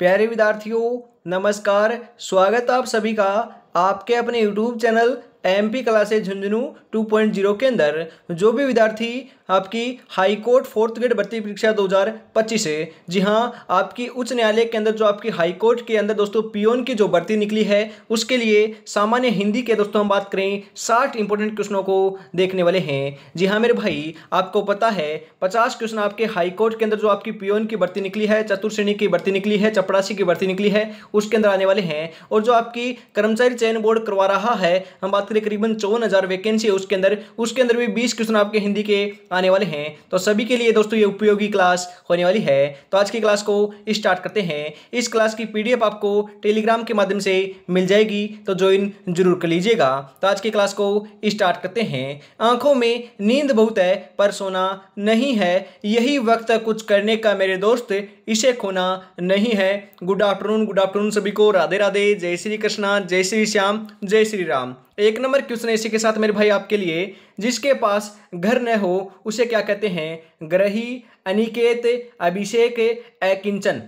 प्यारे विद्यार्थियों, नमस्कार। स्वागत आप सभी का आपके अपने YouTube channel MP classes Jhunjhunu 2.0 के अंदर। जो भी विद्यार्थी आपकी हाई कोर्ट 4th ग्रेड भर्ती परीक्षा 2025 है, जी हाँ, आपकी उच्च न्यायालय के अंदर जो आपकी हाई कोर्ट के अंदर दोस्तों पियोन की जो भर्ती निकली है, उसके लिए सामान्य हिंदी के दोस्तों हम बात करें 60 इंपॉर्टेंट क्वेश्चनों को देखने वाले हैं। जी हाँ मेरे भाई, आपको पता है 50 क्वेश्चन आपके हाई कोर्ट के अंदर जो आपकी पियोन की भर्ती निकली है, चतुर्श्रेणी की भर्ती निकली है, चपरासी की भर्ती निकली है, उसके अंदर आने वाले हैं। और जो आपकी कर्मचारी चयन बोर्ड करवा रहा है, हम बात करें करीबन 54,000 वैकेंसी है उसके अंदर भी 20 क्वेश्चन आपके हिंदी के आने वाले हैं। तो सभी के लिए दोस्तों ये उपयोगी क्लास होने वाली है। तो आज की क्लास को स्टार्ट करते हैं। इस क्लास की पीडीएफ आपको टेलीग्राम के माध्यम से मिल जाएगी, तो ज्वाइन जरूर कर लीजिएगा। तो आज की क्लास को स्टार्ट करते हैं। आंखों में नींद बहुत है पर सोना नहीं है, यही वक्त है कुछ करने का मेरे दोस्त, इसे खोना नहीं है। गुड आफ्टरनून सभी को। राधे राधे, जय श्री कृष्णा, जय श्री श्याम, जय श्री राम। एक नंबर क्वेश्चन इसी के साथ मेरे भाई आपके लिए। जिसके पास घर न हो उसे क्या कहते हैं? ग्रही, अनिकेत, अभिषेक, अकिंचन।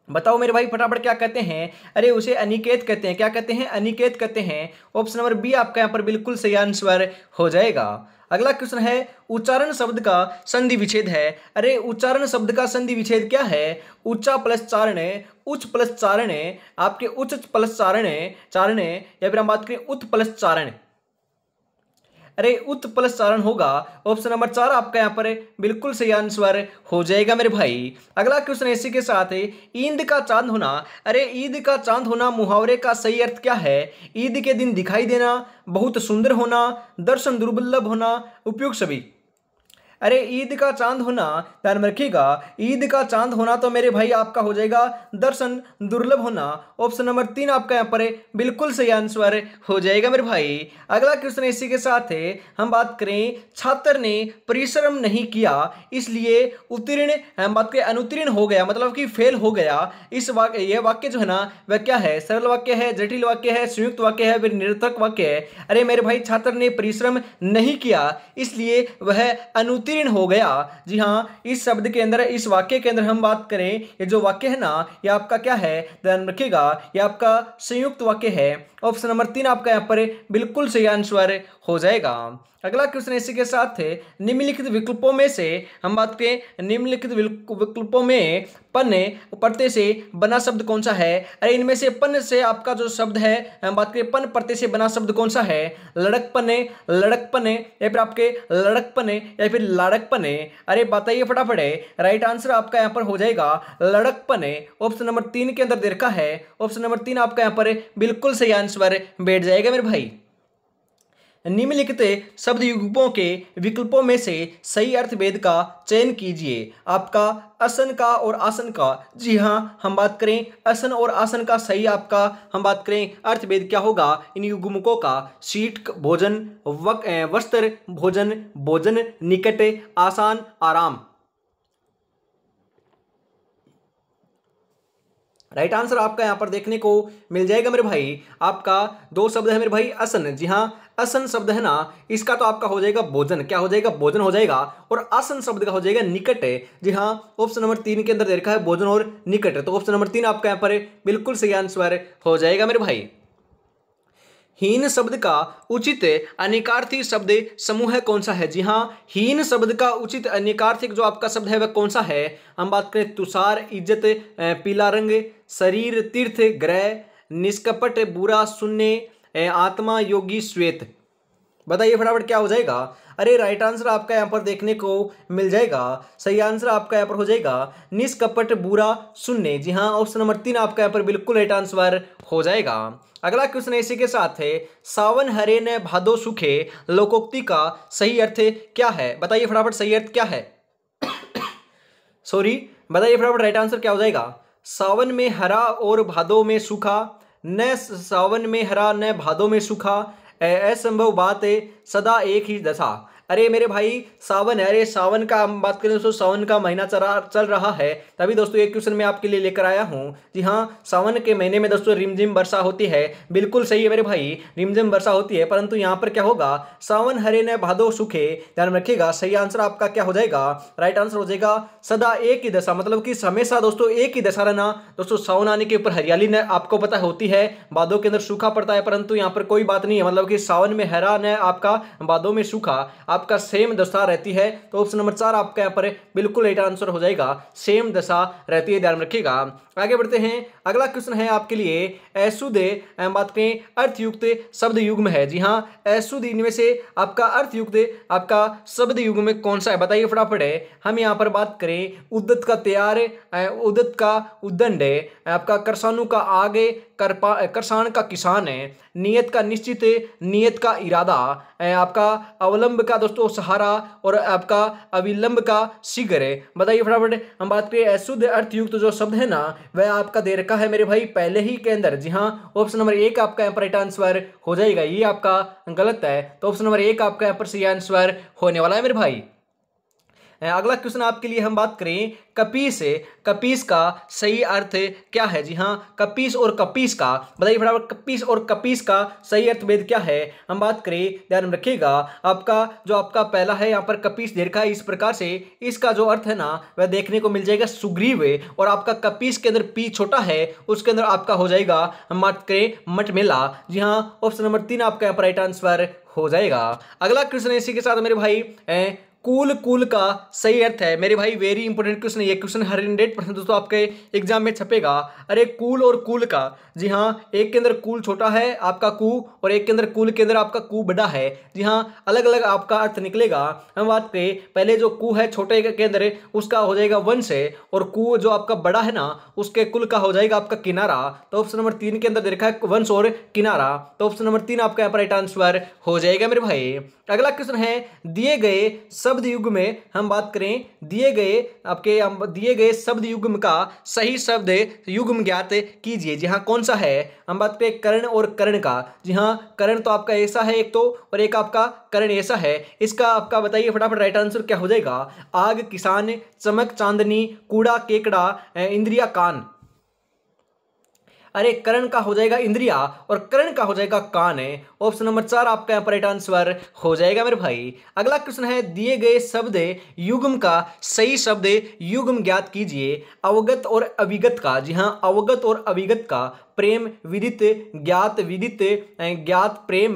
बताओ मेरे भाई फटाफट, क्या कहते हैं? अरे उसे अनिकेत कहते हैं। क्या कहते हैं? अनिकेत कहते हैं। ऑप्शन नंबर बी आपका यहाँ पर बिल्कुल सही आंसर हो जाएगा। अगला क्वेश्चन है, उच्चारण शब्द का संधि विच्छेद है। अरे उच्चारण शब्द का संधि विच्छेद क्या है? उच्चा प्लस चारण, उच्च प्लस चारण, आपके उच्च प्लस चारण, या फिर हम बात करें उत प्लस चारण। अरे उत प्लस चारण होगा। ऑप्शन नंबर 4 आपका यहाँ पर बिल्कुल सही आंसर हो जाएगा मेरे भाई। अगला क्वेश्चन इसी के साथ है, ईद का चांद होना। अरे ईद का चांद होना मुहावरे का सही अर्थ क्या है? ईद के दिन दिखाई देना, बहुत सुंदर होना, दर्शन दुर्लभ होना, उपयुक्त सभी। अरे ईद का चांद होना, ध्यान में रखिएगा, ईद का चांद होना तो मेरे भाई आपका हो जाएगा दर्शन दुर्लभ होना। ऑप्शन नंबर 3 आपका यहाँ पर बिल्कुल सही आंसर हो जाएगा मेरे भाई। अगला क्वेश्चन इसी के साथ है, हम बात करें छात्र ने परिश्रम नहीं किया इसलिए उत्तीर्ण, हम बात करें अनुत्तीर्ण हो गया, मतलब कि फेल हो गया। इस वाक्य, यह वाक्य जो है ना वह क्या है? सरल वाक्य है, जटिल वाक्य है, संयुक्त वाक्य है, फिर निरर्थक वाक्य है? अरे मेरे भाई, छात्र ने परिश्रम नहीं किया इसलिए वह अनुत्तीर्ण हो गया। जी हाँ, इस शब्द के अंदर, इस वाक्य के अंदर हम बात करें, ये जो वाक्य है ना, ये आपका क्या है? ध्यान रखिएगा, ये आपका संयुक्त वाक्य है। ऑप्शन नंबर 3 आपका यहाँ पर बिल्कुल सही आंसर हो जाएगा। अगला क्वेश्चन इसी के साथ है, निम्नलिखित विकल्पों में से, हम बात करें निम्नलिखित विकल्पों में पन्ने प्रत्यय से बना शब्द कौन सा है? अरे इनमें से पन्न से आपका जो शब्द है, हम बात करें पन्न प्रत्यय से बना शब्द कौन सा है? लड़कपने, लड़कपने, या फिर आपके लड़कपने, या फिर लाड़कपने? अरे बताइए फटाफट है। राइट आंसर आपका यहाँ पर हो जाएगा लड़कपने। ऑप्शन नंबर 3 के अंदर दे रखा है। ऑप्शन नंबर 3 आपका यहाँ पर बिल्कुल सही आंसर बैठ जाएगा मेरे भाई। निम्नलिखित शब्द युग्मों के विकल्पों में से सही अर्थभेद का चयन कीजिए। आपका असन का और आसन का। जी हाँ, हम बात करें असन और आसन का सही आपका, हम बात करें अर्थभेद क्या होगा इन युग्मकों का? शीट भोजन, वस्त्र भोजन, भोजन निकट, आसान आराम। राइट आंसर आपका यहाँ पर देखने को मिल जाएगा मेरे भाई। आपका 2 शब्द है मेरे भाई असन। जी हाँ, असन शब्द है ना, इसका तो आपका हो जाएगा भोजन। क्या हो जाएगा? भोजन हो जाएगा। और आसन शब्द का हो जाएगा निकट। जी हाँ, ऑप्शन नंबर 3 के अंदर दे रखा है भोजन और निकट, तो ऑप्शन नंबर 3 आपका यहाँ पर बिल्कुल सही आंसर हो जाएगा मेरे भाई। हीन शब्द का उचित अनेकार्थी शब्द समूह कौन सा है? जी हाँ, हीन शब्द का उचित अनेकार्थिक जो आपका शब्द है वह कौन सा है? हम बात करें तुषार, इज्जत, पीला रंग, शरीर, तीर्थ, ग्रह, निष्कपट, बुरा, शून्य, आत्मा, योगी, श्वेत। बताइए फटाफट क्या हो जाएगा? अरे राइट आंसर आपका यहाँ पर देखने को मिल जाएगा। सही आंसर आपका यहाँ पर हो जाएगा निष्कपट, बुरा, शून्य। जी हाँ, ऑप्शन नंबर 3 आपका यहाँ पर बिल्कुल राइट आंसर हो जाएगा। अगला क्वेश्चन इसी के साथ है, सावन हरे न भादो सुखे लोकोक्ति का सही अर्थ क्या है? बताइए फटाफट सही अर्थ क्या है? सॉरी, बताइए फटाफट राइट आंसर क्या हो जाएगा? सावन में हरा और भादो में सूखा, न सावन में हरा न भादो में सूखा, असंभव बात है, सदा एक ही दशा। अरे मेरे भाई सावन है, अरे सावन का हम बात करें दोस्तों, सावन का महीना चल रहा है, तभी दोस्तों एक क्वेश्चन मैं आपके लिए लेकर आया हूं। जी हाँ, सावन के महीने में दोस्तों रिमझिम वर्षा होती है। बिल्कुल सही है मेरे भाई, रिमझिम वर्षा होती है, परंतु यहाँ पर क्या होगा, सावन हरे न भादो सुखे, ध्यान रखिएगा। सही आंसर आपका क्या हो जाएगा, राइट आंसर हो जाएगा सदा एक ही दशा, मतलब कि हमेशा दोस्तों एक ही दशा रहना। दोस्तों सावन आने के ऊपर हरियाली ने आपको पता होती है, बादों के अंदर सूखा पड़ता है, परंतु यहाँ पर कोई बात नहीं है, मतलब कि सावन में हरा न आपका, बादों में सूखा, आपका सेम दशा रहती है। तो ऑप्शन नंबर 4 आपका यहाँ पर बिल्कुल राइट आंसर हो जाएगा, सेम दशा रहती है, ध्यान रखिएगा। आगे बढ़ते हैं, अगला क्वेश्चन है आपके लिए ऐसुदे, बात करें अर्थयुक्त शब्द युग्म है। जी हाँ, ऐसुद इनमें से आपका अर्थयुक्त आपका शब्द युग्म में कौन सा है, बताइए फटाफट है। हम यहाँ पर बात करें उद्दत का तैयार, उद्दत का उद्दंड है, आपका करसानू का आगे, करसान का किसान है, नियत का निश्चित, नियत का इरादा, आपका अवलंब का दोस्तों सहारा, और आपका अविलंब का शीघ्र है। बताइए फटाफट। हम बात करें अशुद्ध अर्थयुक्त जो शब्द है ना, वह आपका दे रखा है मेरे भाई पहले ही के अंदर। जी हाँ, ऑप्शन नंबर 1 आपका यहाँ पर राइट आंसर हो जाएगा, ये आपका गलत है, तो ऑप्शन नंबर 1 आपका यहाँ पर सही आंसर होने वाला है मेरे भाई। अगला क्वेश्चन आपके लिए हम बात करें कपीस है, कपीस का सही अर्थ क्या है। जी हाँ, कपीस और कपीस का, बताइए फटाफट, कपीस और कपीस का सही अर्थ भेद क्या है। हम बात करें, ध्यान रखिएगा, आपका जो आपका पहला है यहाँ पर कपीस दे रखा है इस प्रकार से, इसका जो अर्थ है ना वह देखने को मिल जाएगा सुग्रीव, और आपका कपीस के अंदर पी छोटा है, उसके अंदर आपका हो जाएगा, हम बात करें मटमेला। जी हाँ, ऑप्शन नंबर 3 आपका यहाँ पर राइट आंसर हो जाएगा। अगला क्वेश्चन इसी के साथ मेरे भाई कूल, कूल का सही अर्थ है मेरे भाई, वेरी इंपॉर्टेंट क्वेश्चन है ये, क्वेश्चन 100% दोस्तों आपके एग्जाम में छपेगा। अरे कूल और कूल का, जी हाँ, एक के अंदर कूल छोटा है आपका कू, और एक के अंदर कूल के अंदर आपका कू बड़ा है। जी हाँ, अलग अलग आपका अर्थ निकलेगा। हम बात करें पहले जो कू है छोटे के अंदर, उसका हो जाएगा वंश है, और कू जो आपका बड़ा है ना, उसके कुल का हो जाएगा आपका किनारा। तो ऑप्शन नंबर 3 के अंदर दे रखा है वंश और किनारा, तो ऑप्शन नंबर 3 आपका यहाँ पर राइट आंसर हो जाएगा मेरे भाई। अगला क्वेश्चन है दिए गए शब्द युग्म में, हम बात करें दिए गए शब्द युग्म का सही शब्द युग्म ज्ञात कीजिए। जी हाँ, कौन सा है। हम बात करें कर्ण और कर्ण का। जी हाँ, कर्ण तो आपका ऐसा है एक तो, और एक आपका कर्ण ऐसा है, इसका आपका बताइए फटाफट राइट आंसर क्या हो जाएगा। आग, किसान, चमक, चांदनी, कूड़ा, केकड़ा, इंद्रिया, कान। अरे कर्ण का हो जाएगा इंद्रिया, और कर्ण का हो जाएगा कान है, ऑप्शन नंबर 4 आपका यहाँ पर राइट आंसर हो जाएगा मेरे भाई। अगला क्वेश्चन है दिए गए शब्द युग्म का सही शब्द युग्म ज्ञात कीजिए। अवगत और अविगत का, जी हाँ, अवगत और अविगत का, प्रेम, विदित, ज्ञात, विदित, ज्ञात, प्रेम,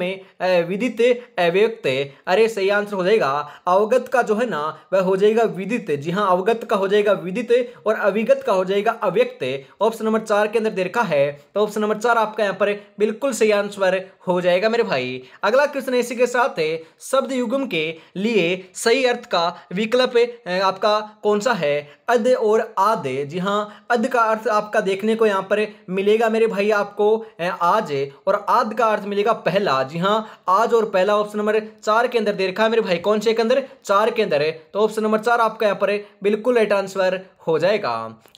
विदित, अव्यक्त। अरे सही आंसर हो जाएगा अवगत का जो है ना वह हो जाएगा विदित। जी हाँ, अवगत का हो जाएगा विदित, और अविगत का हो जाएगा अव्यक्त। ऑप्शन नंबर 4 के अंदर दे रखा है, तो ऑप्शन नंबर 4 आपका यहाँ पर बिल्कुल सही आंसर हो जाएगा मेरे भाई। अगला क्वेश्चन इसी के साथ है शब्द युग्म के लिए सही अर्थ का विकल्प आपका कौन सा है। अद और आद। जी हाँ, अद का अर्थ आपका देखने को यहाँ पर मिलेगा मेरे भाई आपको आज, और आद का अर्थ मिलेगा पहला। जी हाँ, आज और पहला ऑप्शन नंबर 4 के अंदर दे रखा है मेरे भाई, कौन से के अंदर, 4 के अंदर है, तो ऑप्शन नंबर 4 आपका यहाँ पर बिल्कुल राइट आंसर हो जाएगा।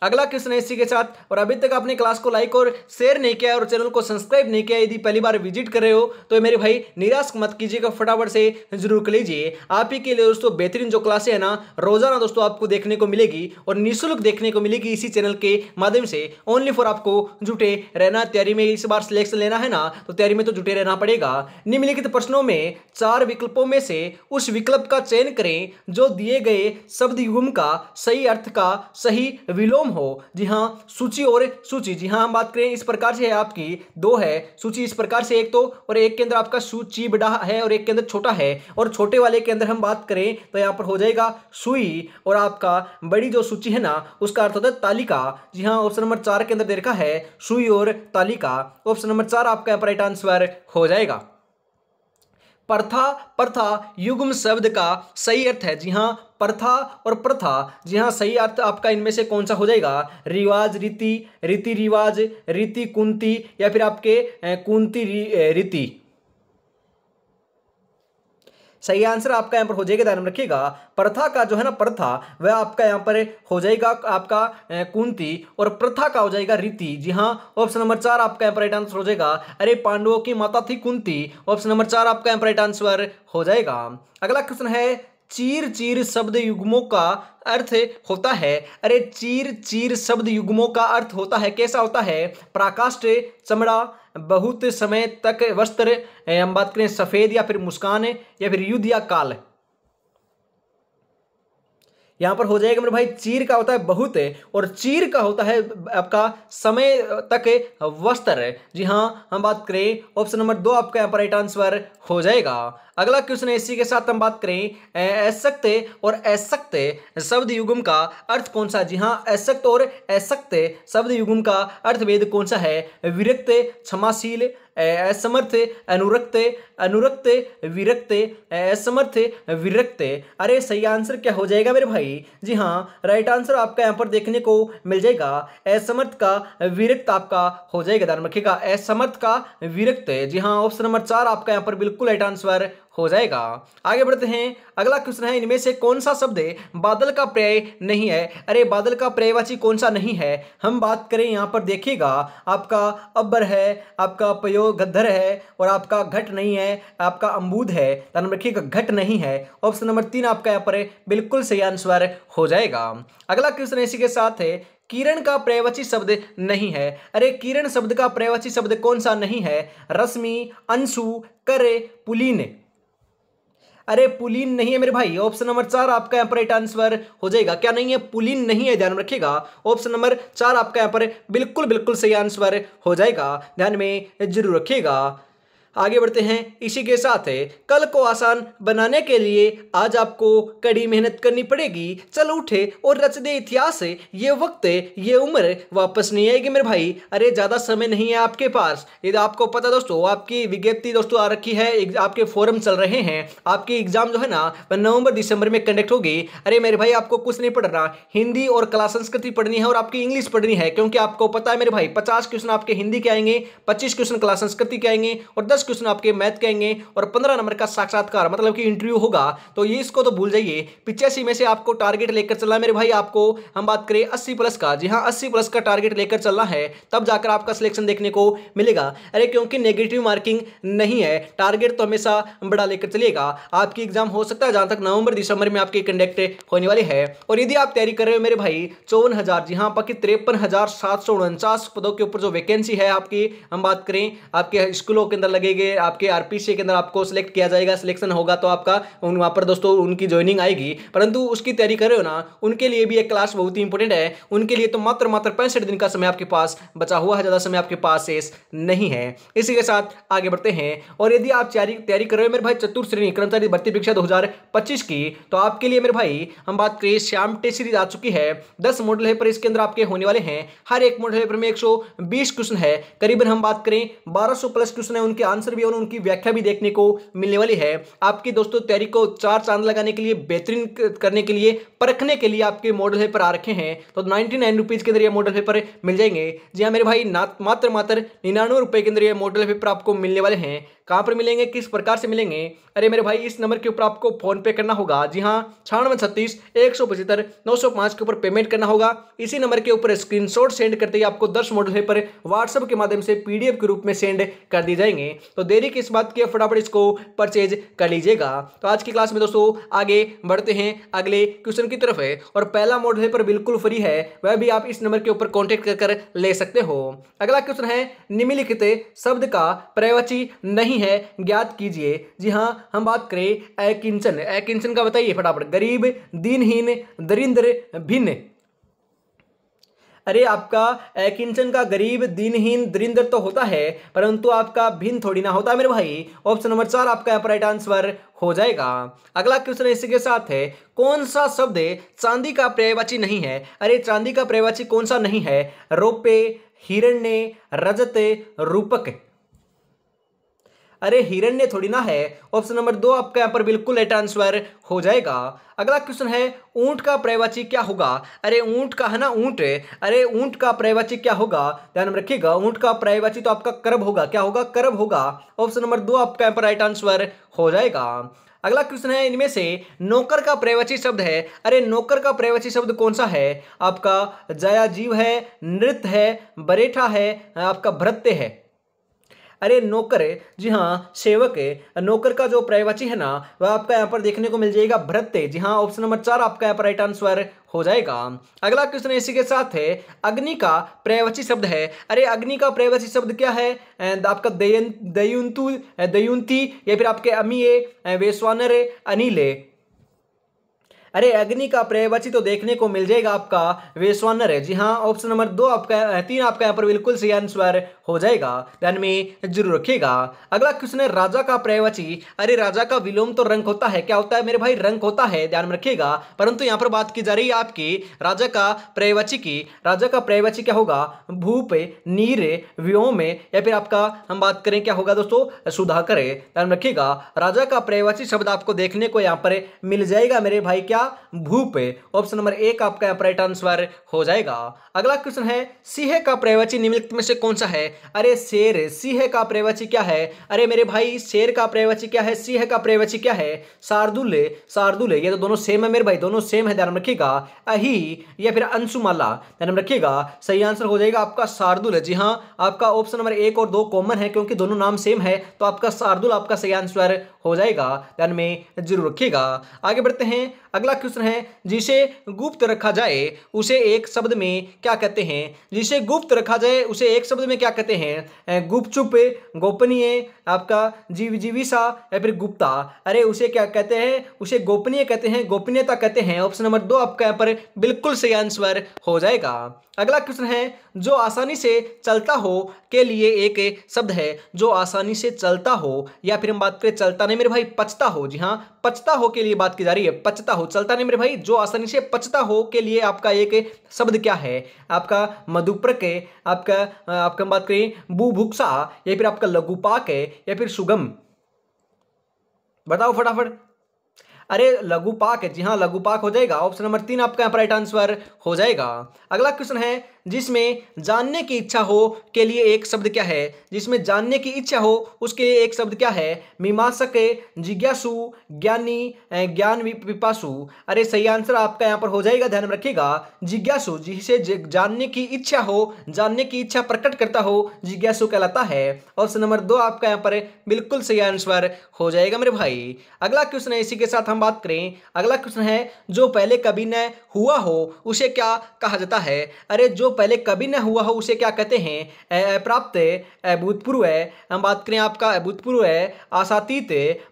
अगला क्वेश्चन है इसी के साथ, और अभी तक आपने क्लास को लाइक और शेयर नहीं किया और चैनल को सब्सक्राइब नहीं किया, यदि पहली बार विजिट कर रहे हो तो मेरे भाई निराश मत कीजिएगा, फटाफट से जरूर कर लीजिए। आप ही के लिए दोस्तों बेहतरीन जो क्लासें है ना रोजाना दोस्तों आपको देखने को मिलेगी, और निःशुल्क देखने को मिलेगी इसी चैनल के माध्यम से, ओनली फॉर आपको जुटे रहना। तैयारी में इस बार सिलेक्शन लेना है ना, तो तैयारी में तो जुटे रहना पड़ेगा। निम्नलिखित प्रश्नों में 4 विकल्पों में से उस विकल्प का चयन करें जो दिए गए शब्द युग्म का सही अर्थ का सही विलोम हो। जी हाँ, सूची और सूची। जी हाँ, हम बात करें इस प्रकार से है आपकी, 2 है सूची इस प्रकार से, एक तो, और एक के अंदर आपका सूची बड़ा है और एक के अंदर छोटा है, और छोटे वाले के अंदर हम बात करें तो यहाँ पर हो जाएगा सुई, और आपका बड़ी जो सूची है ना उसका अर्थ होता है तालिका। जी हाँ, ऑप्शन नंबर 4 के अंदर दे रखा है सुई और तालिका, ऑप्शन नंबर 4 आपका यहाँ पर राइट आंसर हो जाएगा। प्रथा, प्रथा युग्म शब्द का सही अर्थ है। जी हाँ, प्रथा और प्रथा। जी हाँ, सही अर्थ आपका इनमें से कौन सा हो जाएगा। रिवाज, रीति, रीति रिवाज, रीति कुंती, या फिर आपके कुंती रीति। सही आंसर आपका यहाँ पर हो जाएगा, ध्यान में रखिएगा। प्रथा का जो है ना प्रथा, वह आपका यहाँ पर हो जाएगा आपका कुंती, और प्रथा का हो जाएगा रीति। जी हाँ, ऑप्शन नंबर 4 आपका यहाँ पर राइट आंसर हो जाएगा। अरे पांडवों की माता थी कुंती, ऑप्शन नंबर 4 आपका यहाँ पर राइट आंसर हो जाएगा। अगला क्वेश्चन है, चीर चीर शब्द युग्मों का अर्थ होता है। अरे चीर चीर शब्द युग्मों का अर्थ होता है, कैसा होता है? प्राकाष्ठ, चमड़ा, बहुत समय तक वस्त्र, हम बात करें सफेद, या फिर मुस्कान, या फिर युद्ध, या काल। यहां पर हो जाएगा मेरे भाई, चीर का होता है बहुत है, और चीर का होता है आपका समय तक वस्त्र। जी हाँ, हम बात करें ऑप्शन नंबर 2 आपका यहाँ पर राइट आंसर हो जाएगा। अगला क्वेश्चन है, इसी के साथ हम बात करें असक्त और असक्त शब्द युग्म का अर्थ कौन सा? जी हाँ, असक्त और असक्त शब्द युग्म का अर्थभेद कौन सा है? विरक्त, क्षमाशील, असमर्थ, अनुरक्त, अनुरक्त, विरक्त, असमर्थ, विरक्त। अरे सही आंसर क्या हो जाएगा मेरे भाई? जी हाँ, राइट आंसर आपका यहाँ पर देखने को मिल जाएगा, असमर्थ का विरक्त आपका हो जाएगा, ध्यान रखिएगा, असमर्थ का विरक्त। जी हाँ, ऑप्शन नंबर 4 आपका यहाँ पर बिल्कुल राइट आंसर हो जाएगा। आगे बढ़ते हैं, अगला क्वेश्चन है, इनमें से कौन सा शब्द बादल का पर्याय नहीं है? अरे बादल का पर्यायवाची कौन सा नहीं है? हम बात करें यहाँ पर देखिएगा, आपका अब्बर है, आपका पयो गद्धर है, और आपका घट नहीं है, आपका अम्बूद है, ध्यान रखिएगा, घट नहीं है। ऑप्शन नंबर 3 आपका यहाँ पर बिल्कुल सही आंसर हो जाएगा। अगला क्वेश्चन इसी के साथ है, किरण का पर्यायवाची शब्द नहीं है। अरे किरण शब्द का पर्यायवाची शब्द कौन सा नहीं है? रश्मि, अंशु, कर, पुलीन। अरे पुलीन नहीं है मेरे भाई, ऑप्शन नंबर 4 आपका यहाँ पर राइट आंसर हो जाएगा। क्या नहीं है? पुलीन नहीं है, ध्यान रखिएगा, ऑप्शन नंबर 4 आपका यहाँ पर बिल्कुल बिल्कुल सही आंसर हो जाएगा, ध्यान में जरूर रखिएगा। आगे बढ़ते हैं, इसी के साथ है, कल को आसान बनाने के लिए आज आपको कड़ी मेहनत करनी पड़ेगी। चल उठे और रच दे इतिहास, ये वक्त ये उम्र वापस नहीं आएगी मेरे भाई। अरे ज्यादा समय नहीं है आपके पास, ये आपको पता दोस्तों, आपकी विज्ञप्ति दोस्तों आ रखी है, आपके फोरम चल रहे हैं, आपकी एग्जाम जो है ना वह नवंबर दिसंबर में कंडक्ट होगी। अरे मेरे भाई आपको कुछ नहीं पढ़ना, हिंदी और कला संस्कृति पढ़नी है, और आपकी इंग्लिश पढ़नी है, क्योंकि आपको पता है मेरे भाई 50 क्वेश्चन आपके हिंदी के आएंगे, 25 क्वेश्चन कला संस्कृति के आएंगे, और 10 क्वेश्चन आपके मैथ के आएंगे, और 15 नंबर का साक्षात्कार मतलब कि इंटरव्यू होगा। तो ये इसको तो भूल जाइए, 85 में से आपको टारगेट लेकर चलना है मेरे भाई। आपको हम बात करें 80 प्लस का, जी हाँ 80 प्लस का टारगेट लेकर चलना है, तब जाकर आपका सिलेक्शन देखने को मिलेगा। अरे क्योंकि नेगेटिव मार्किंग नहीं है, टारगेट तो हमेशा बड़ा लेकर चलिएगा। आपकी एग्जाम हो सकता है जहां तक नवंबर दिसंबर में आपकी कंडक्ट होने वाली है, और यदि आप तैयारी कर रहे हो मेरे भाई 54,000, जी हाँ बाकी 53,749 पदों के ऊपर जो वैकेंसी है आपकी, हम बात करें आपके स्कूलों के अंदर लगेंगे, आपके आरपीसी के अंदर आपको सिलेक्ट किया जाएगा, सिलेक्शन होगा तो आपका वहां पर दोस्तों उनकी ज्वाइनिंग आएगी। परंतु उसकी तैयारी कर रहे हो ना, उनके लिए भी एक क्लास बहुत ही इंपॉर्टेंट है, उनके लिए तो मात्र 65 दिन का समय आपके पास बचा हुआ है, ज्यादा समय आपके पास शेष नहीं है। इसी के साथ आगे बढ़ते हैं, और यदि आप तैयारी कर रहे हो मेरे भाई चतुर्थ श्रेणी कर्मचारी भर्ती परीक्षा 2025 की, तो आपके लिए मेरे भाई हम बात करें श्याम टेस्ट सीरीज आ चुकी है, 10 मॉडल पेपर इसके अंदर आपके होने वाले हैं। हर एक मॉडल पेपर में 120 क्वेश्चन है, करीबन हम बात करें 1200 प्लस क्वेश्चन है, उनके आंसर भी और उनकी व्याख्या भी देखने को मिलने वाली है। आपकी दोस्तों तैयारी को 4 चांद लगाने के लिए, बेहतरीन करने के लिए, परखने के लिए आपके मॉडल पेपर आ रखे हैं, तो 99 रुपीज के अंदर ये मॉडल पेपर मिल जाएंगे। जी हाँ मेरे भाई, मात्र 99 रुपए के अंदर ये मॉडल पेपर आपको मिलने वाले हैं। कहां पर मिलेंगे, किस प्रकार से मिलेंगे? अरे मेरे भाई इस नंबर के ऊपर आपको फोन पे करना होगा, जी हाँ 9636 175 905 के ऊपर पेमेंट करना होगा। इसी नंबर के ऊपर स्क्रीनशॉट सेंड करते ही आपको 10 मॉडल पेपर व्हाट्सएप के माध्यम से पीडीएफ के रूप में सेंड कर दी जाएंगे। तो देरी किस बात की, फटाफट इसको परचेज कर लीजिएगा। तो आज की क्लास में दोस्तों आगे बढ़ते हैं अगले क्वेश्चन की तरफ है, और पहला मॉडल पेपर बिल्कुल फ्री है, वह भी आप इस नंबर के ऊपर कॉन्टेक्ट कर ले सकते हो। अगला क्वेश्चन है, निम्नलिखित शब्द का पर्यायवाची नहीं है, ज्ञात कीजिए। जी हाँ हम बात करें अकिंचन, अकिंचन का बताइए फटाफट। गरीब, दीनहीन, दरिद्र, भिन्न। अरे आपका अकिंचन का गरीब, दीनहीन, दरिद्र तो होता है, परंतु आपका भिन्न थोड़ी ना होता है मेरे भाई। ऑप्शन नंबर 4 आपका यहाँ पर राइट आंसर हो जाएगा। अगला क्वेश्चन इसी के साथ है, कौन सा शब्द चांदी का पर्यायवाची नहीं है? अरे चांदी का पर्यायवाची कौन सा नहीं है? रौप्य, हिरण्य, रजत, रूपक। अरे हिरण्य थोड़ी ना है, ऑप्शन नंबर 2 आपका यहाँ पर बिल्कुल राइट आंसर हो जाएगा। अगला क्वेश्चन है, ऊंट का पर्यायवाची क्या होगा? अरे ऊंट का है ना, ऊंट, अरे ऊंट का पर्यायवाची क्या होगा? ध्यान में रखिएगा, ऊंट का पर्यायवाची तो आपका करब होगा। क्या होगा? करब होगा। ऑप्शन नंबर 2 आपका यहाँ पर राइट आंसर हो जाएगा। अगला क्वेश्चन है, इनमें से नौकर का पर्यायवाची शब्द है। अरे नौकर का पर्यायवाची शब्द कौन सा है? आपका जयाजीव है, नृत्य है, बरेठा है, आपका भृत्य है। अरे नौकर है, जी हाँ सेवक है। नौकर का जो पर्यायवाची है ना वह आपका यहाँ पर देखने को मिल जाएगा भृत्य। जी हाँ ऑप्शन नंबर 4 आपका यहाँ पर राइट आंसर हो जाएगा। अगला क्वेश्चन इसी के साथ है, अग्नि का पर्यायवाची शब्द है। अरे अग्नि का पर्यायवाची शब्द क्या है? आपका दयुंतु, दयुंती, या फिर आपके अमीय, वैश्वानर, अनिल। अरे अग्नि का पर्यायवाची तो देखने को मिल जाएगा आपका वैश्वानर है। जी हाँ ऑप्शन नंबर 2 आपका 3 आपका यहाँ पर बिल्कुल सही आंसर हो जाएगा, ध्यान में जरूर रखिएगा। अगला क्वेश्चन है, राजा का पर्यायवाची। अरे राजा का विलोम तो रंक होता है। क्या होता है मेरे भाई? रंक होता है, ध्यान में रखिएगा। परंतु यहाँ पर बात की जा रही है आपकी राजा का पर्यायवाची की। राजा का पर्यायवाची क्या होगा? भूप, नीर, व्योम, या फिर आपका हम बात करें क्या होगा दोस्तों? सुधाकर। ध्यान रखिएगा, राजा का पर्यायवाची शब्द आपको देखने को यहाँ पर मिल जाएगा मेरे भाई, क्या? भूप। ऑप्शन नंबर 1 आपका यहाँ पर राइट आंसर हो जाएगा। अगला क्वेश्चन है, सिंह का पर्यायवाची निम्नलिखित में से कौन सा है? अरे शेर। सिंह का पर्यायवाची क्या है? अरे मेरे भाई शेर का पर्यायवाची क्या है? सिंह का पर्यायवाची क्या है? शार्दुल। शार्दुल, ये तो दोनों सेम है मेरे भाई, दोनों सेम है, ध्यान रखिएगा। अही या फिर अंशुमाला, ध्यान रखिएगा। सही आंसर हो जाएगा आपका शार्दुल। जी हाँ आपका ऑप्शन नंबर 1 और 2 कॉमन है क्योंकि दोनों नाम सेम है, तो आपका शार्दुल आपका सही आंसर हो जाएगा, ध्यान में जरूर रखिएगा। आगे बढ़ते हैं। अगला क्वेश्चन है, जिसे गुप्त रखा जाए उसे एक शब्द में क्या कहते हैं? जिसे गुप्त रखा जाए उसे एक शब्द में क्या कहते हैं? गुपचुप, गोपनीय, आपका जीविसा, या फिर गुप्ता। अरे उसे क्या कहते हैं? उसे गोपनीय कहते हैं, गोपनीयता कहते हैं। ऑप्शन नंबर 2 आपका यहाँ पर बिल्कुल सही आंसर हो जाएगा। अगला क्वेश्चन है, जो आसानी से चलता हो के लिए एक शब्द है। जो आसानी से चलता हो, या फिर हम बात करें चलता नहीं मेरे भाई, पचता हो। जी हाँ पचता हो के लिए बात की जा रही है, पचता हो, चलता नहीं मेरे भाई। जो आसानी से पचता हो के लिए आपका एक शब्द क्या है? आपका मधुप्रक है, आपका हम बात करें बुभुक्षा, या फिर आपका लघुपाक है, या फिर सुगम। बताओ फटाफट। अरे लघुपाक है, जी हाँ लघुपाक हो जाएगा। ऑप्शन नंबर 3 आपका यहाँ पर राइट आंसर हो जाएगा। अगला क्वेश्चन है, जिसमें जानने की इच्छा हो के लिए एक शब्द क्या है? जिसमें जानने की इच्छा हो उसके लिए एक शब्द क्या है? मीमांसक, जिज्ञासु, ज्ञानी, ज्ञान पिपासु। अरे सही आंसर आपका यहाँ पर हो जाएगा, ध्यान में रखिएगा। जिज्ञासु, जिसे जानने की इच्छा हो, जानने की इच्छा प्रकट करता हो, जिज्ञासु कहलाता है। ऑप्शन नंबर 2 आपका यहाँ पर बिल्कुल सही आंसर हो जाएगा मेरे भाई। अगला क्वेश्चन है, इसी के साथ हम बात करें। अगला क्वेश्चन है, जो पहले कभी न हुआ हो उसे क्या कहा जाता है? अरे जो पहले कभी न हुआ हो उसे क्या कहते हैं? प्राप्त, अभूतपूर्व है, हम बात करें आपका अभूतपूर्व है, आशातीत,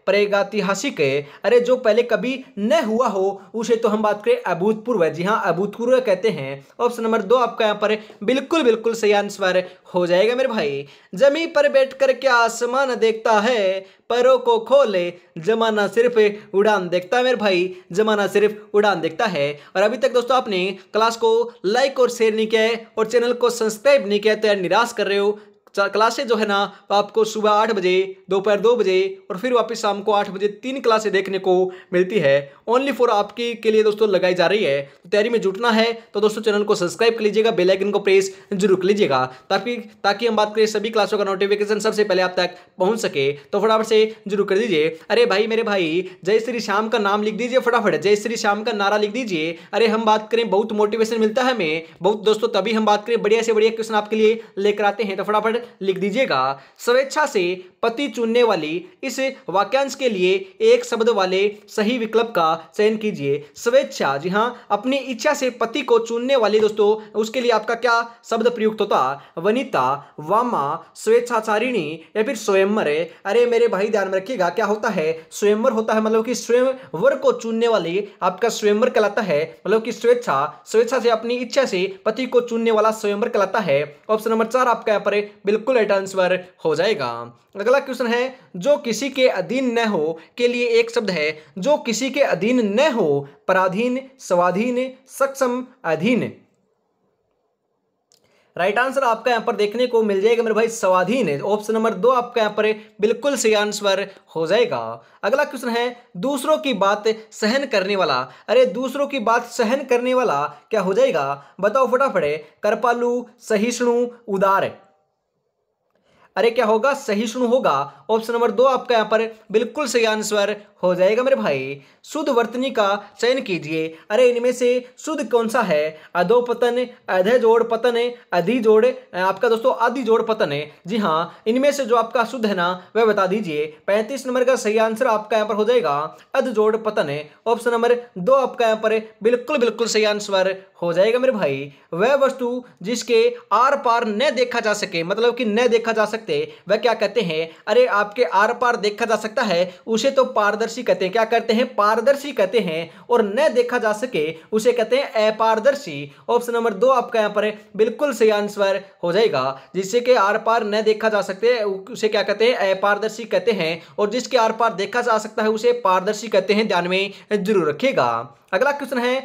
प्रागैतिहासिक। अरे जो पहले कभी न हुआ हो उसे तो हम बात करें अभूतपूर्व है। जी हाँ अभूतपूर्व कहते हैं। ऑप्शन नंबर 2 आपका यहाँ पर बिल्कुल बिल्कुल सही आंसर हो जाएगा मेरे भाई। जमीन पर बैठकर क्या आसमान देखता है, पैरों को खोले जमाना सिर्फ उड़ान देखता है मेरे भाई, जमाना सिर्फ उड़ान देखता है। और अभी तक दोस्तों आपने क्लास को लाइक और शेयर नहीं किया है और चैनल को सब्सक्राइब नहीं किया है तो यार निराश कर रहे हो। क्लासेज जो है ना आपको सुबह 8 बजे, दोपहर 2 बजे और फिर वापस शाम को 8 बजे 3 क्लासें देखने को मिलती है। ओनली फॉर आपकी के लिए दोस्तों लगाई जा रही है। तो तैयारी में जुटना है तो दोस्तों चैनल को सब्सक्राइब कर लीजिएगा, बेल आइकन को प्रेस जरूर कर लीजिएगा ताकि हम बात करें सभी क्लासों का नोटिफिकेशन सबसे पहले आप तक पहुंच सके। तो फटाफट से जरूर कर दीजिए। अरे भाई मेरे भाई जय श्री श्याम का नाम लिख दीजिए, फटाफट जय श्री श्याम का नारा लिख दीजिए। अरे हम बात करें बहुत मोटिवेशन मिलता है हमें बहुत दोस्तों, तभी हम बात करें बढ़िया से बढ़िया क्वेश्चन आपके लिए लेकर आते हैं। तो फटाफट लिख दीजिएगा। स्वेच्छा से पति चुनने वाली इस वाक्यांश के लिए एक शब्द वाले सही विकल्प का चयन कीजिए। स्वेच्छा, जी हां अपनी इच्छा से पति को चुनने वाली दोस्तों उसके लिए आपका क्या शब्द प्रयुक्त होता? वनिता, वामा, स्वेच्छाचारिणी या फिर स्वयंवर। अरे मेरे भाई ध्यान में रखिएगा क्या होता है? स्वयंवर होता है, मतलब कि स्वयंवर को चुनने वाली आपका स्वयंवर कहलाता है, मतलब कि स्वेच्छा से अपनी इच्छा से पति को चुनने वाला स्वयंवर कहलाता है। ऑप्शन नंबर 4 आपका यहाँ पर बिल्कुल राइट आंसर हो जाएगा। अगला क्वेश्चन है, जो किसी के अधीन न हो के लिए एक शब्द है। जो किसी के अधीन न हो, पराधीन, स्वाधीन, सक्षम, अधीन। राइट आंसर आपका यहां पर देखने को मिल जाएगा मेरे भाई स्वाधीन है। ऑप्शन नंबर 2 आपका यहां पर बिल्कुल सही आंसर हो जाएगा। अगला क्वेश्चन है, दूसरों की बात सहन करने वाला। अरे दूसरों की बात सहन करने वाला क्या हो जाएगा? बताओ फटाफट। कृपालु, सहिष्णु, उदार। अरे क्या होगा, सहिष्णु होगा। ऑप्शन नंबर 2 आपका यहाँ पर बिल्कुल सही आंसर हो जाएगा मेरे भाई। शुद्ध वर्तनी का चयन कीजिए। अरे इनमें से शुद्ध कौन सा है? अधोपतन, अधे जोड़ पतन, अधि जोड़ आपका दोस्तों आदि जोड़ पतन है। जी हाँ, इनमें से जो आपका शुद्ध है ना वह बता दीजिए। 35 नंबर का सही आंसर आपका यहाँ पर हो जाएगा अध जोड़ पतन है। ऑप्शन नंबर 2 आपका यहाँ पर बिल्कुल बिल्कुल सही आंसर हो जाएगा मेरे भाई। वह वस्तु जिसके आर पार न देखा जा सके, मतलब कि न देखा जा सकते, वह क्या कहते हैं? अरे आपके आर पार देखा जा सकता है उसे तो पारदर्शी कहते हैं। क्या कहते हैं? पारदर्शी कहते हैं। और न देखा जा सके उसे कहते हैं अपारदर्शी। ऑप्शन नंबर 2 आपका यहाँ पर बिल्कुल सही आंसर हो जाएगा। जिससे कि आर पार न देखा जा सकते उसे क्या कहते हैं? अपारदर्शी कहते हैं। और जिसके आर पार देखा जा सकता है उसे पारदर्शी कहते हैं। ध्यान में जरूर रखिएगा। अगला क्वेश्चन है,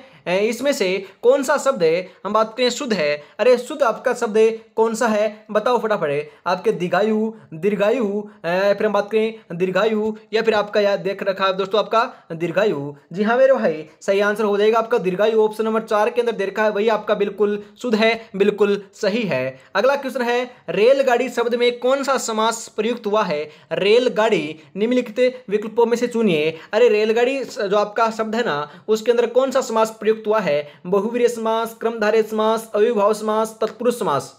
इसमें से कौन सा शब्द है, हम बात करें शुद्ध है। अरे शुद्ध आपका शब्द कौन सा है बताओ फटाफट। आपके दीर्घायु, दीर्घायु, फिर हम बात करें दीर्घायु, या फिर आपका याद देख रखा है दोस्तों आपका दीर्घायु। जी हाँ मेरे भाई, सही आंसर हो जाएगा आपका दीर्घायु। ऑप्शन नंबर 4 के अंदर दे रखा है वही आपका बिल्कुल शुद्ध है, बिल्कुल सही है। अगला क्वेश्चन है, रेलगाड़ी शब्द में कौन सा समास प्रयुक्त हुआ है? रेलगाड़ी निम्नलिखित विकल्पों में से चुनिए। अरे रेलगाड़ी जो आपका शब्द है ना उसके अंदर कौन सा समास प्रयुक्त हुआ है? बहुव्रीहि समास, क्रमधारय समास, अविभाज्य समास, तत्पुरुष समास।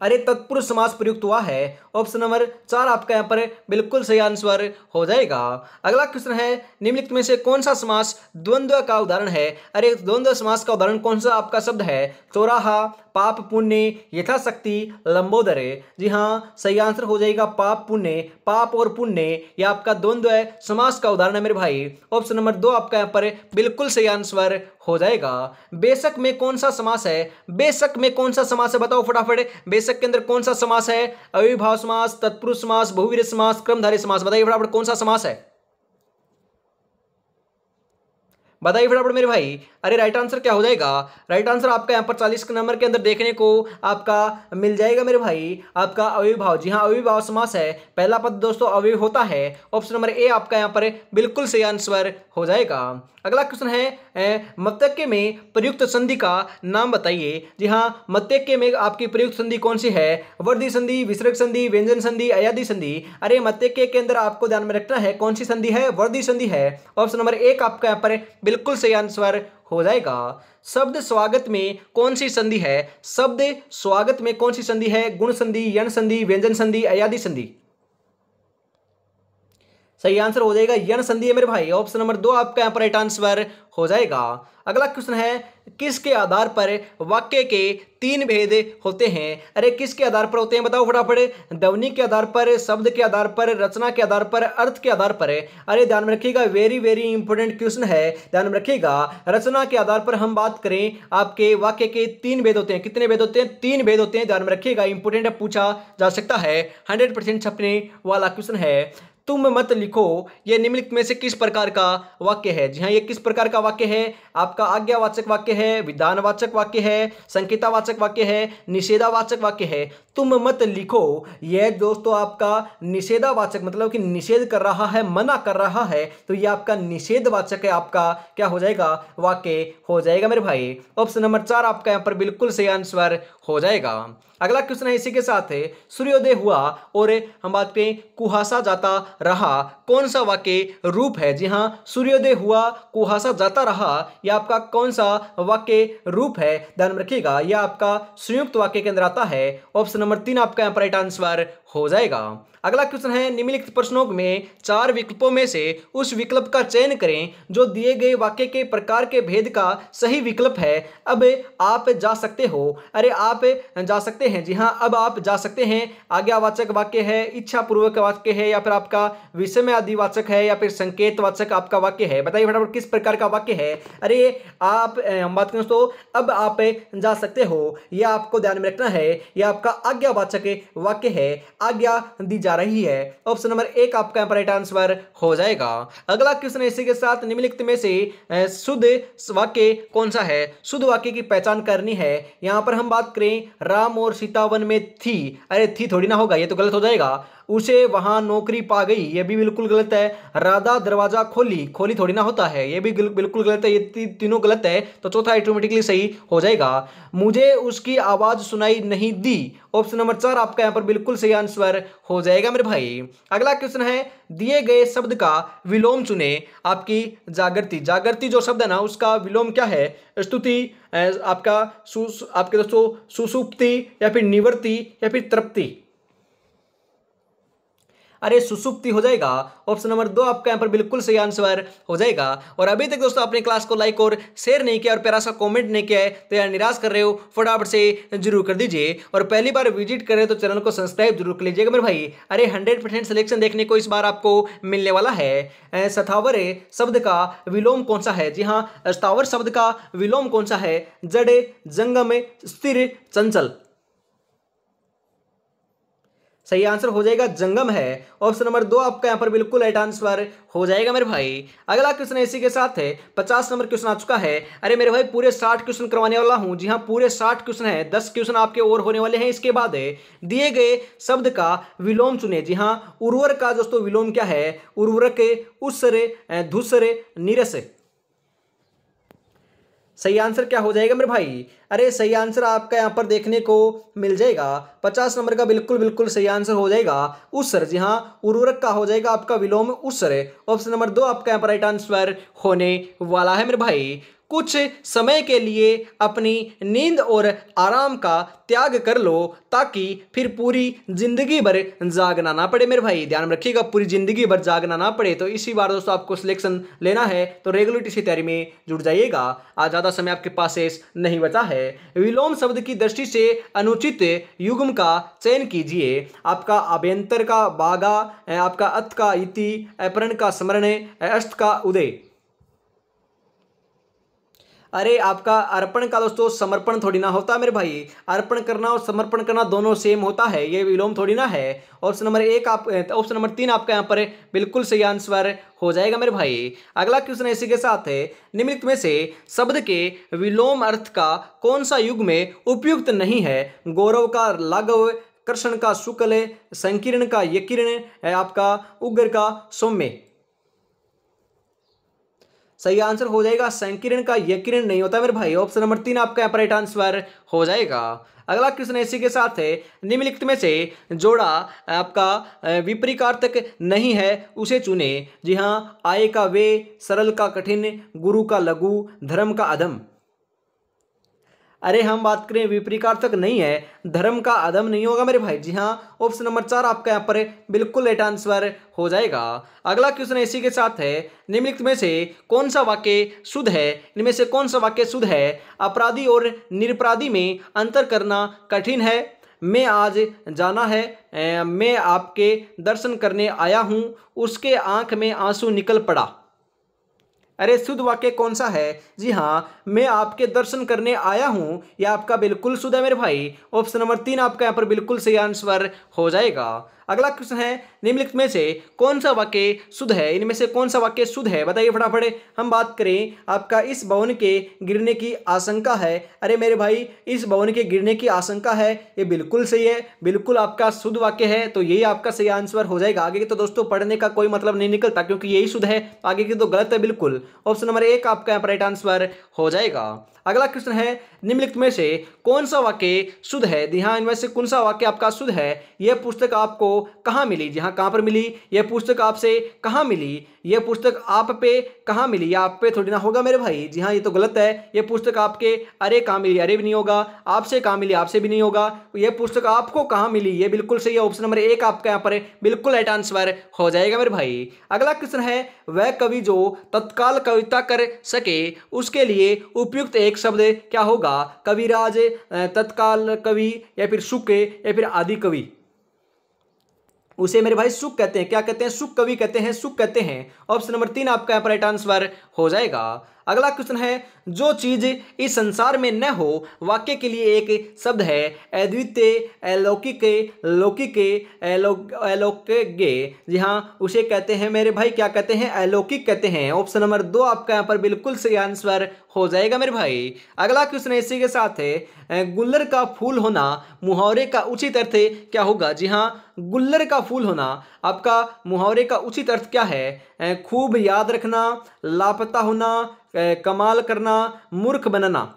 अरे तत्पुरुष समास प्रयुक्त हुआ है। ऑप्शन नंबर 4 आपका यहाँ पर बिल्कुल सही आंसर हो जाएगा। अगला क्वेश्चन है, निम्नलिखित में से कौन सा समास द्वंद्व का उदाहरण है? अरे द्वंद्व समास का उदाहरण कौन सा आपका शब्द है? चौराहा, पाप पुण्य, यथाशक्ति, लंबोदर। जी हाँ, सही आंसर हो जाएगा पाप पुण्य। पाप और पुण्य ये आपका द्वंद्व समास का उदाहरण है मेरे भाई। ऑप्शन नंबर 2 आपका यहाँ पर बिल्कुल सही आंसर हो जाएगा। बेशक में कौन सा समास है? बेशक में कौन सा समास है बताओ फटाफट। बेशक के अंदर कौन सा समास है? अविभाज्य समास, तत्पुरुष समास, बहुव्रीहि समास, क्रमधारय समास। बताइए फटाफट कौन सा समास है? बताइए फटाफट मेरे भाई। अरे राइट आंसर क्या हो जाएगा? राइट आंसर आपका यहाँ पर 40 नंबर के अंदर देखने को आपका मिल जाएगा मेरे भाई, आपका अविभाव। जी हाँ, अविभाव समास है। पहला पद दोस्तों अवयव होता है। ऑप्शन नंबर ए आपका यहाँ पर बिल्कुल सही आंसर हो जाएगा। अगला क्वेश्चन है, मत्तक्य में प्रयुक्त संधि का नाम बताइए। जी हाँ, मत्तक्य में आपकी प्रयुक्त संधि कौन सी है? वर्धी संधि, विसर्ग संधि, व्यंजन संधि, अयादि संधि। अरे मत्तक्य के अंदर आपको ध्यान में रखना है कौन सी संधि है? वर्धी संधि है। ऑप्शन नंबर 1 आपका यहाँ पर बिल्कुल सही आंसर हो जाएगा। शब्द स्वागत में कौन सी संधि है? शब्द स्वागत में कौन सी संधि है? गुण संधि, यण संधि, व्यंजन संधि, अयादि संधि। सही आंसर हो जाएगा यण संधि है मेरे भाई। ऑप्शन नंबर 2 आपका यहाँ पर राइट आंसर हो जाएगा। अगला क्वेश्चन है, किसके आधार पर वाक्य के 3 भेद होते हैं? अरे किसके आधार पर होते हैं बताओ फटाफट। ध्वनि के आधार पर, शब्द के आधार पर, रचना के आधार पर, अर्थ के आधार पर। अरे ध्यान में रखिएगा, वेरी वेरी इंपॉर्टेंट क्वेश्चन है, ध्यान में रखिएगा। रचना के आधार पर हम बात करें, आपके वाक्य के 3 भेद होते हैं। कितने भेद होते हैं? 3 भेद होते हैं, ध्यान में रखिएगा। इंपॉर्टेंट है, पूछा जा सकता है, 100% छपने वाला क्वेश्चन है। तुम मत लिखो यह निम्नलिखित में से किस प्रकार का वाक्य है? जी हाँ, ये किस प्रकार का वाक्य है? आपका आज्ञावाचक वाक्य है, विधानवाचक वाक्य है, संकेतावाचक वाक्य है, निषेधावाचक वाक्य है। तुम मत लिखो यह दोस्तों आपका निषेधावाचक, मतलब कि निषेध कर रहा है, मना कर रहा है, तो ये आपका निषेधवाचक है। आपका क्या हो जाएगा? वाक्य हो जाएगा मेरे भाई। ऑप्शन नंबर 4 आपका यहाँ पर बिल्कुल सही आंसर हो जाएगा। अगला क्वेश्चन है इसी के साथ है, सूर्योदय हुआ और हम बात करें कुहासा जाता रहा, कौन सा वाक्य रूप है? जी हाँ, सूर्योदय हुआ, कुहासा जाता रहा, यह आपका कौन सा वाक्य रूप है? ध्यान में रखिएगा, यह आपका संयुक्त वाक्य के अंदर आता है। ऑप्शन नंबर 3 आपका यहाँ पर राइट आंसर हो जाएगा। अगला क्वेश्चन है, निम्नलिखित प्रश्नों में 4 विकल्पों में से उस विकल्प का चयन करें जो दिए गए वाक्य के प्रकार के भेद का सही विकल्प है। अब आप जा सकते हो। अरे आप जा सकते हैं, जी हाँ, अब आप जा सकते हैं। आज्ञावाचक वाक्य है, इच्छा पूर्वक वाक्य है, या फिर आपका विषम आदिवाचक है, या फिर संकेतवाचक आपका वाक्य है। बताइए फटाफट किस प्रकार का वाक्य है? अरे आप हम बात करें तो अब आप जा सकते हो, यह आपको ध्यान में रखना है। यह आपका आज्ञावाचक वाक्य है, आज्ञा दी जा रही है। ऑप्शन नंबर 1 आपका यहाँ पर राइट आंसर हो जाएगा। अगला क्वेश्चन इसी के साथ निम्नलिखित में से शुद्ध वाक्य कौन सा है? शुद्ध वाक्य की पहचान करनी है। यहाँ पर हम बात करें राम और सीता वन में थी, अरे थी थोड़ी ना होगा, ये तो गलत हो जाएगा। उसे वहां नौकरी पा गई, ये भी बिल्कुल गलत है। राधा दरवाजा खोली, खोली थोड़ी ना होता है, ये भी बिल्कुल गलत है। ये तीनों गलत है, तो चौथा ऑटोमेटिकली सही हो जाएगा। मुझे उसकी आवाज सुनाई नहीं दी, ऑप्शन नंबर 4 आपका यहाँ पर बिल्कुल सही आंसर हो जाएगा मेरे भाई। अगला क्वेश्चन है दिए गए शब्द का विलोम चुने। आपकी जागृति, जागृति जो शब्द है ना उसका विलोम क्या है? स्तुति, आपका आपके दोस्तों सुसुप्ति, या फिर निवृत्ति, या फिर तृप्ति। अरे सुसुप्ति हो जाएगा। ऑप्शन नंबर 2 आपका यहाँ पर बिल्कुल सही आंसर हो जाएगा। और अभी तक दोस्तों आपने क्लास को लाइक और शेयर नहीं किया और प्यारा सा कमेंट नहीं किया है तो यार निराश कर रहे हो, फटाफट से जरूर कर दीजिए। और पहली बार विजिट कर रहे हो तो चैनल को सब्सक्राइब जरूर कर लीजिएगा मेरे भाई। अरे 100% सिलेक्शन देखने को इस बार आपको मिलने वाला है। स्थावर शब्द का विलोम कौन सा है? जी हाँ, स्थावर शब्द का विलोम कौन सा है? जड़, जंगम, स्थिर, चंचल। सही आंसर हो जाएगा जंगम है। ऑप्शन नंबर 2 आपका यहाँ पर बिल्कुल राइट आंसर हो जाएगा मेरे भाई। अगला क्वेश्चन इसी के साथ है 50 नंबर क्वेश्चन आ चुका है। अरे मेरे भाई पूरे 60 क्वेश्चन करवाने वाला हूं। जी हाँ, पूरे 60 क्वेश्चन है, 10 क्वेश्चन आपके और होने वाले हैं। इसके बाद है दिए गए शब्द का विलोम चुने। जी हाँ, उर्वर का दोस्तों विलोम क्या है? उर्वरक, उत्सर, धूसर, नीरस। सही आंसर क्या हो जाएगा मेरे भाई? अरे सही आंसर आपका यहाँ पर देखने को मिल जाएगा 50 नंबर का बिल्कुल सही आंसर हो जाएगा उत्सर। जी हाँ, उर्वरक का हो जाएगा आपका विलोम उत्सर। ऑप्शन नंबर 2 आपका यहाँ पर राइट आंसर होने वाला है मेरे भाई। कुछ समय के लिए अपनी नींद और आराम का त्याग कर लो ताकि फिर पूरी जिंदगी भर जागना ना पड़े मेरे भाई। ध्यान रखिएगा, पूरी जिंदगी भर जागना ना पड़े। तो इसी बार दोस्तों आपको सिलेक्शन लेना है तो रेगुलर की तैयारी में जुट जाइएगा। आज ज़्यादा समय आपके पास शेष नहीं बचा है। विलोम शब्द की दृष्टि से अनुचित युग्म का चयन कीजिए। आपका अभ्यंतर का बागा, आपका अत का इति, अपरण का स्मरण, अस्त का उदय। अरे आपका अर्पण का दोस्तों समर्पण थोड़ी ना होता मेरे भाई। अर्पण करना और समर्पण करना दोनों सेम होता है, ये विलोम थोड़ी ना है। ऑप्शन नंबर 3 आपका यहाँ पर बिल्कुल सही आंसर हो जाएगा मेरे भाई। अगला क्वेश्चन इसी के साथ है निम्नलिखित में से शब्द के विलोम अर्थ का कौन सा युग में उपयुक्त नहीं है? गौरव का लाघव, कृष्ण का शुक्ल, संकीर्ण का यकीर्ण, आपका उग्र का सौम्य। सही आंसर हो जाएगा संकीर्ण का यकीर्ण नहीं होता मेरे भाई। ऑप्शन नंबर 3 आपका यहाँ पर राइट आंसर हो जाएगा। अगला क्वेश्चन इसी के साथ है निम्नलिखित में से जोड़ा आपका विपरीतार्थक नहीं है उसे चुने। जी हाँ, आय का वे, सरल का कठिन, गुरु का लघु, धर्म का अधम। अरे हम बात करें विपरीतार्थक नहीं है, धर्म का अधम नहीं होगा मेरे भाई। जी हाँ, ऑप्शन नंबर 4 आपका यहाँ पर बिल्कुल राइट आंसर हो जाएगा। अगला क्वेश्चन इसी के साथ है निम्नलिखित में से कौन सा वाक्य शुद्ध है? इनमें से कौन सा वाक्य शुद्ध है? अपराधी और निरपराधी में अंतर करना कठिन है। मैं आज जाना है, मैं आपके दर्शन करने आया हूँ, उसके आंख में आंसू निकल पड़ा। अरे शुद्ध वाक्य कौन सा है? जी हाँ, मैं आपके दर्शन करने आया हूं, यह आपका बिल्कुल शुद्ध है मेरे भाई। ऑप्शन नंबर 3 आपका यहाँ पर बिल्कुल सही आंसर हो जाएगा। अगला क्वेश्चन है निम्नलिखित में से कौन सा वाक्य शुद्ध है? इनमें से कौन सा वाक्य शुद्ध है बताइए फटाफट। हम बात करें आपका इस भवन के गिरने की आशंका है। अरे मेरे भाई इस भवन के गिरने की आशंका है, ये बिल्कुल सही है, बिल्कुल आपका शुद्ध वाक्य है, तो यही आपका सही आंसर हो जाएगा। आगे की तो दोस्तों पढ़ने का कोई मतलब नहीं निकलता क्योंकि यही शुद्ध है, आगे की तो गलत है बिल्कुल। ऑप्शन नंबर 1 आपका यहाँ पर राइट आंसर हो जाएगा। अगला क्वेश्चन है निम्नलिखित में से कौन सा वाक्य शुद्ध है? जी हाँ, इनमें से कौन सा वाक्य आपका शुद्ध है? यह पुस्तक आपको कहाँ मिली? जी हाँ, कहाँ पर मिली? यह पुस्तक आपसे कहाँ मिली? यह पुस्तक आप पे कहाँ मिली? या आप पे थोड़ी ना होगा मेरे भाई। जी हाँ, ये तो गलत है। यह पुस्तक आपके अरे कहाँ मिली? अरे भी नहीं होगा। आपसे कहाँ मिली? आपसे भी नहीं होगा। यह पुस्तक आपको कहाँ मिली? ये बिल्कुल सही है। ऑप्शन नंबर 1 आपका यहाँ पर बिल्कुल राइट आंसर हो जाएगा मेरे भाई। अगला क्वेश्चन है वह कवि जो तत्काल कविता कर सके उसके लिए उपयुक्त एक शब्द क्या होगा? कविराज, तत्काल कवि, या फिर शुक, या फिर आदि कवि। उसे मेरे भाई सुख कहते हैं। क्या कहते हैं? सुख कवि कहते हैं, सुख कहते हैं। ऑप्शन नंबर 3 आपका यहाँ पर राइट आंसर हो जाएगा। अगला क्वेश्चन है, जो चीज इस संसार में न हो वाक्य के लिए एक शब्द है, अद्वितीय, अलौकिक, लौकिक, अलौकिक। जी हाँ, उसे कहते हैं मेरे भाई, क्या कहते हैं? अलौकिक कहते हैं। ऑप्शन नंबर 2 आपका यहाँ पर बिल्कुल सही आंसर हो जाएगा मेरे भाई। अगला क्वेश्चन इसी के साथ है, गुल्लर का फूल होना मुहावरे का उचित अर्थ क्या होगा? जी हाँ, गुल्लर का फूल होना आपका मुहावरे का उचित अर्थ क्या है? खूब याद रखना, लापता होना, कमाल करना, मूर्ख बनना।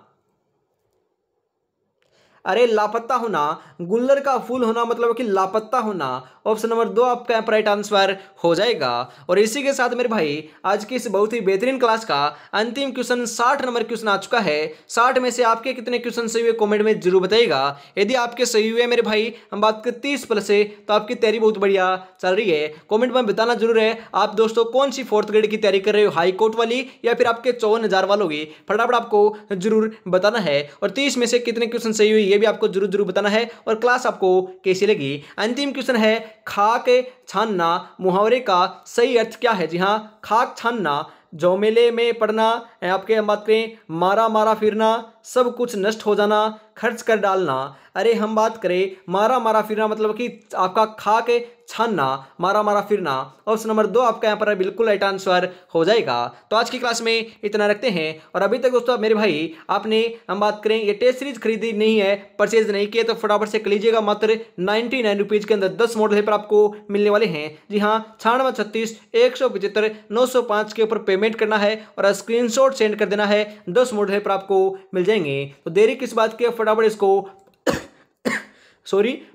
अरे लापता होना, गुल्लर का फूल होना मतलब कि लापता होना। ऑप्शन नंबर 2 आपका राइट आंसर हो जाएगा। और इसी के साथ मेरे भाई आज की इस बहुत ही बेहतरीन क्लास का अंतिम क्वेश्चन 60 नंबर क्वेश्चन आ चुका है। 60 में से आपके कितने क्वेश्चन सही हुए कमेंट में जरूर बताइएगा। यदि आपके सही हुए मेरे भाई, हम बात करें 30 प्लस से, तो आपकी तैयारी बहुत बढ़िया चल रही है। कॉमेंट में बताना जरूर है आप दोस्तों कौन सी 4th ग्रेड की तैयारी कर रहे हो, हाई कोर्ट वाली या फिर आपके 54,000 वालों की, फटाफट आपको जरूर बताना है। और 30 में से कितने क्वेश्चन सही हुए ये भी आपको जरूर जरूर बताना है। और क्लास आपको कैसी लगी? अंतिम क्वेश्चन है, खाक छानना मुहावरे का सही अर्थ क्या है? जी हाँ, खाक छानना झोमेले में पड़ना, आपके हम बात करें मारा मारा फिरना, सब कुछ नष्ट हो जाना, खर्च कर डालना। अरे हम बात करें मारा मारा फिरना मतलब कि आपका खाक छानना, मारा मारा फिरना। ऑप्शन नंबर 2 आपका यहाँ पर बिल्कुल राइट आंसर हो जाएगा। तो आज की क्लास में इतना रखते हैं। और अभी तक दोस्तों मेरे भाई आपने हम बात करें ये टेस्ट सीरीज खरीदी नहीं है, परचेज नहीं किए, तो फटाफट से कर लीजिएगा। मात्र 99 रुपीज के अंदर 10 मॉडल पेपर आपको मिलने वाले हैं। जी हाँ, 96 36 175 905 के ऊपर पेमेंट करना है और स्क्रीनशॉट सेंड कर देना है, 10 मॉडल पेपर आपको मिल जाएंगे। तो देरी किस बात की, फटाफट इसको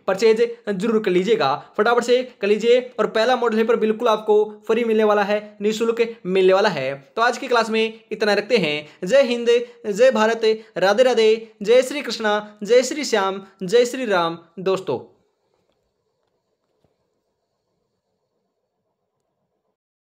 परचेज जरूर कर लीजिएगा, फटाफट से कर लीजिए। और पहला मॉडल पेपर बिल्कुल आपको फ्री मिलने वाला है, निःशुल्क मिलने वाला है। तो आज की क्लास में इतना रखते हैं। जय हिंद, जय भारत, राधे राधे, जय श्री कृष्णा, जय श्री श्याम, जय श्री राम दोस्तों।